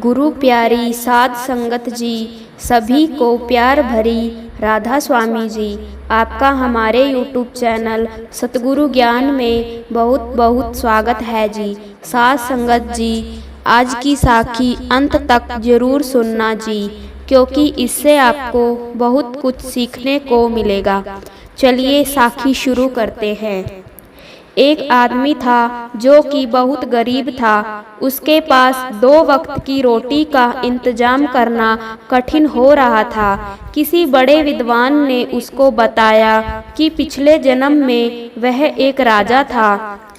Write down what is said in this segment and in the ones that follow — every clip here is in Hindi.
गुरु प्यारी साध संगत जी, सभी को प्यार भरी राधा स्वामी जी। आपका हमारे YouTube चैनल सतगुरु ज्ञान में बहुत बहुत स्वागत है जी। साध संगत जी, आज की साखी अंत तक जरूर सुनना जी, क्योंकि इससे आपको बहुत कुछ सीखने को मिलेगा। चलिए साखी शुरू करते हैं। एक आदमी था जो कि बहुत गरीब था। उसके पास 2 वक्त की रोटी का इंतजाम करना कठिन हो रहा था। किसी बड़े विद्वान ने उसको बताया कि पिछले जन्म में वह एक राजा था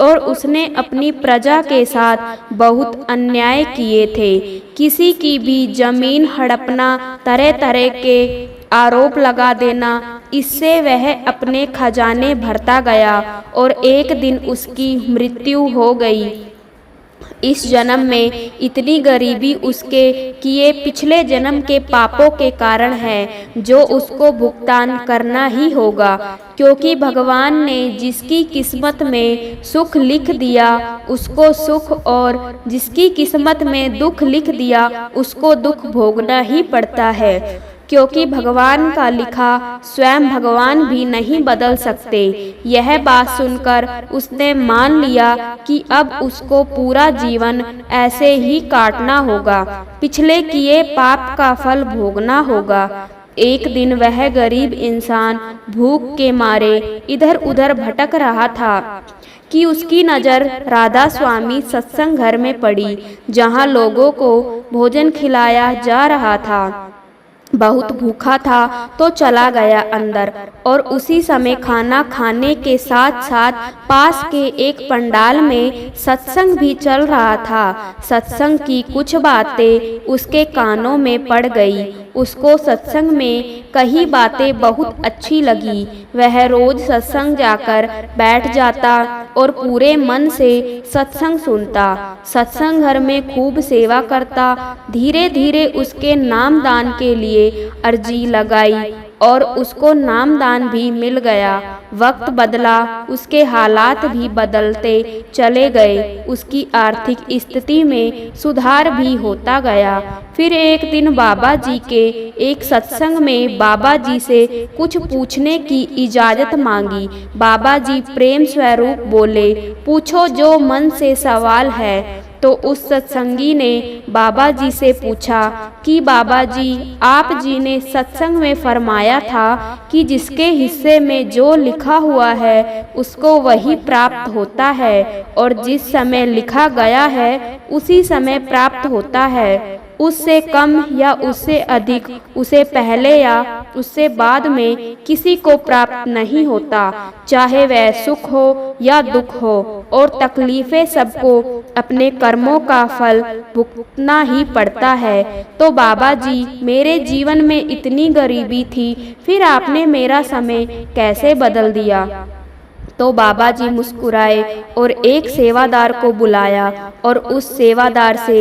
और उसने अपनी प्रजा के साथ बहुत अन्याय किए थे। किसी की भी जमीन हड़पना, तरह तरह के आरोप लगा देना, इससे वह अपने खजाने भरता गया और एक दिन उसकी मृत्यु हो गई। इस जन्म में इतनी गरीबी उसके किए पिछले जन्म के पापों के कारण है, जो उसको भुगतान करना ही होगा, क्योंकि भगवान ने जिसकी किस्मत में सुख लिख दिया उसको सुख, और जिसकी किस्मत में दुख लिख दिया उसको दुख भोगना ही पड़ता है, क्योंकि भगवान का लिखा स्वयं भगवान भी नहीं बदल सकते। यह बात सुनकर उसने मान लिया कि अब उसको पूरा जीवन ऐसे ही काटना होगा, पिछले किए पाप का फल भोगना होगा। एक दिन वह गरीब इंसान भूख के मारे इधर उधर भटक रहा था कि उसकी नज़र राधा स्वामी सत्संग घर में पड़ी, जहाँ लोगों को भोजन खिलाया जा रहा था। बहुत भूखा था तो चला गया अंदर, और उसी समय खाना खाने के साथ साथ पास के एक पंडाल में सत्संग भी चल रहा था। सत्संग की कुछ बातें उसके कानों में पड़ गई। उसको सत्संग में कई बातें बहुत अच्छी लगी। वह रोज सत्संग जाकर बैठ जाता और पूरे मन से सत्संग सुनता। सत्संग घर में खूब सेवा करता। धीरे धीरे उसके नामदान के लिए अर्जी लगाई और उसको नामदान भी मिल गया। वक्त बदला, उसके हालात भी बदलते चले गए। उसकी आर्थिक स्थिति में सुधार भी होता गया। फिर एक दिन बाबा जी के एक सत्संग में बाबा जी से कुछ पूछने की इजाज़त मांगी। बाबा जी प्रेम स्वरूप बोले, पूछो जो मन से सवाल है। तो उस सत्संगी ने बाबा जी से पूछा कि बाबा जी, आप जी ने सत्संग में फरमाया था कि जिसके हिस्से में जो लिखा हुआ है उसको वही प्राप्त होता है, और जिस समय लिखा गया है उसी समय प्राप्त होता है। उससे कम या उससे अधिक, उसे पहले या उससे बाद में किसी को प्राप्त नहीं होता, चाहे वह सुख हो या दुख हो, और तकलीफें सबको अपने कर्मों का फल भुगतना ही पड़ता है। तो बाबा जी, मेरे जीवन में इतनी गरीबी थी, फिर आपने मेरा समय कैसे बदल दिया? तो बाबा जी मुस्कुराए और एक सेवादार को बुलाया और उस सेवादार से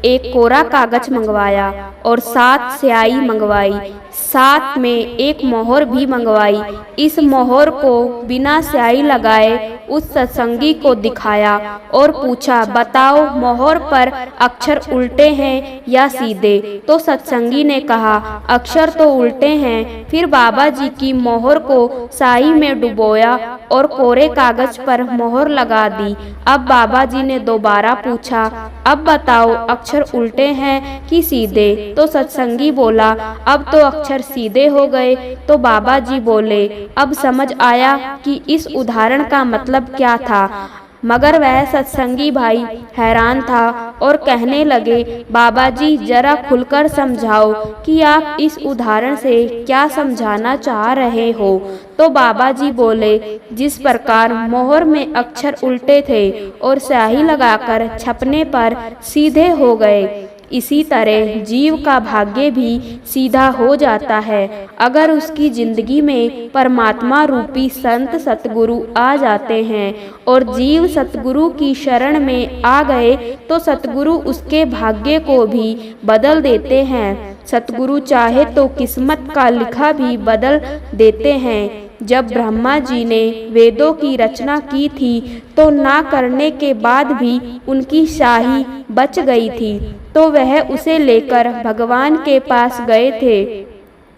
एक कोरा कागज मंगवाया और 7 स्याही मंगवाई, साथ में एक मोहर भी मंगवाई। इस मोहर को बिना स्याही लगाए उस सत्संगी को दिखाया और पूछा, बताओ मोहर पर अक्षर उल्टे हैं या सीधे? तो सत्संगी ने कहा, अक्षर तो उल्टे हैं। फिर बाबा जी की मोहर को स्याही में डुबोया और कोरे कागज पर मोहर लगा दी। अब बाबा जी ने दोबारा पूछा, अब बताओ अक्षर उल्टे हैं कि सीधे? तो सत्संगी बोला, अब तो अक्षर सीधे हो गए। तो बाबा जी बोले, अब समझ आया कि इस उदाहरण का मतलब क्या था। मगर वह सत्संगी भाई हैरान था और कहने लगे, बाबा जी जरा खुलकर समझाओ कि आप इस उदाहरण से क्या समझाना चाह रहे हो। तो बाबा जी बोले, जिस प्रकार मोहर में अक्षर उल्टे थे और स्याही लगाकर छपने पर सीधे हो गए, इसी तरह जीव का भाग्य भी सीधा हो जाता है अगर उसकी जिंदगी में परमात्मा रूपी संत सतगुरु आ जाते हैं, और जीव सतगुरु की शरण में आ गए तो सतगुरु उसके भाग्य को भी बदल देते हैं। सतगुरु चाहे तो किस्मत का लिखा भी बदल देते हैं। जब ब्रह्मा जी ने वेदों की रचना की थी तो ना करने के बाद भी उनकी शाही बच गई थी, तो वह उसे लेकर भगवान के पास गए थे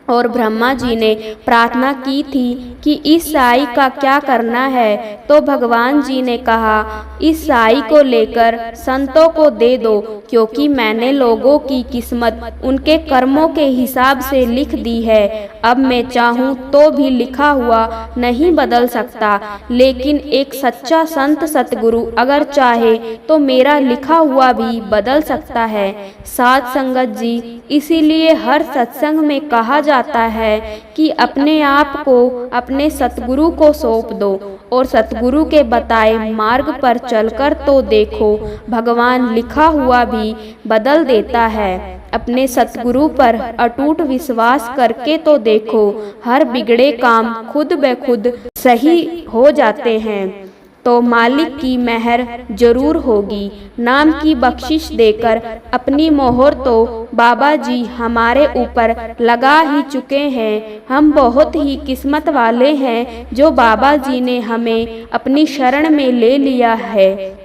और ब्रह्मा जी ने प्रार्थना की थी कि इस साई का क्या करना है। तो भगवान जी ने कहा, इस साई को लेकर संतों को दे दो, क्योंकि मैंने लोगों की किस्मत उनके कर्मों के हिसाब से लिख दी है। अब मैं चाहूँ तो भी लिखा हुआ नहीं बदल सकता, लेकिन एक सच्चा संत सतगुरु अगर चाहे तो मेरा लिखा हुआ भी बदल सकता है। साध संगत जी, इसीलिए हर सत्संग में कहा जाता है कि अपने आप को अपने सतगुरु को सौंप दो और सतगुरु के बताए मार्ग पर चलकर तो देखो, भगवान लिखा हुआ भी बदल देता है। अपने सतगुरु पर अटूट विश्वास करके तो देखो, हर बिगड़े काम खुद ब खुद सही हो जाते हैं। तो मालिक की मेहर जरूर होगी। नाम की बख्शिश देकर अपनी मोहर तो बाबा जी हमारे ऊपर लगा ही चुके हैं। हम बहुत ही किस्मत वाले हैं जो बाबा जी ने हमें अपनी शरण में ले लिया है।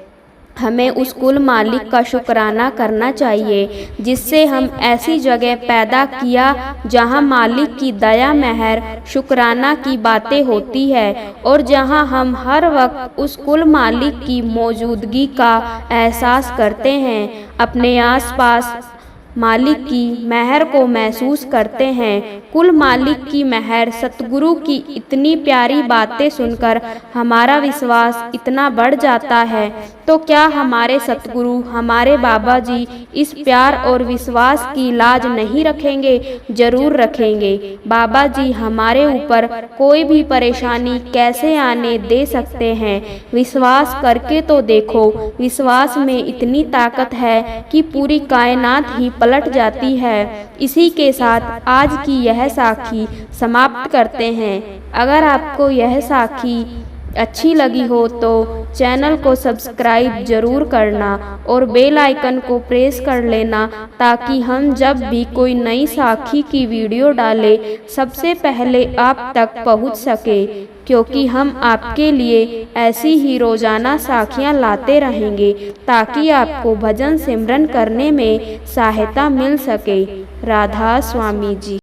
हमें उस कुल मालिक का शुक्राना करना चाहिए जिससे हम ऐसी जगह पैदा किया जहां मालिक की दया मेहर शुक्राना की बातें होती है और जहां हम हर वक्त उस कुल मालिक की मौजूदगी का एहसास करते हैं। अपने आसपास मालिक की मेहर को महसूस करते हैं। कुल मालिक की मेहर, सतगुरु की इतनी प्यारी बातें सुनकर हमारा विश्वास इतना बढ़ जाता है, तो क्या हमारे सतगुरु हमारे बाबा जी इस प्यार और विश्वास की लाज नहीं रखेंगे? जरूर रखेंगे। बाबा जी हमारे ऊपर कोई भी परेशानी कैसे आने दे सकते हैं? विश्वास करके तो देखो, विश्वास में इतनी ताकत है कि पूरी कायनात ही पलट जाती है। इसी के साथ आज की यह साखी समाप्त करते हैं। अगर आपको यह साखी अच्छी लगी हो तो चैनल को सब्सक्राइब जरूर करना और बेल आइकन को प्रेस कर लेना, ताकि हम जब भी कोई नई साखी की वीडियो डालें सबसे पहले आप तक पहुंच सके, क्योंकि हम आपके लिए ऐसी ही रोजाना साखियां लाते रहेंगे ताकि आपको भजन सिमरन करने में सहायता मिल सके। राधा स्वामी जी।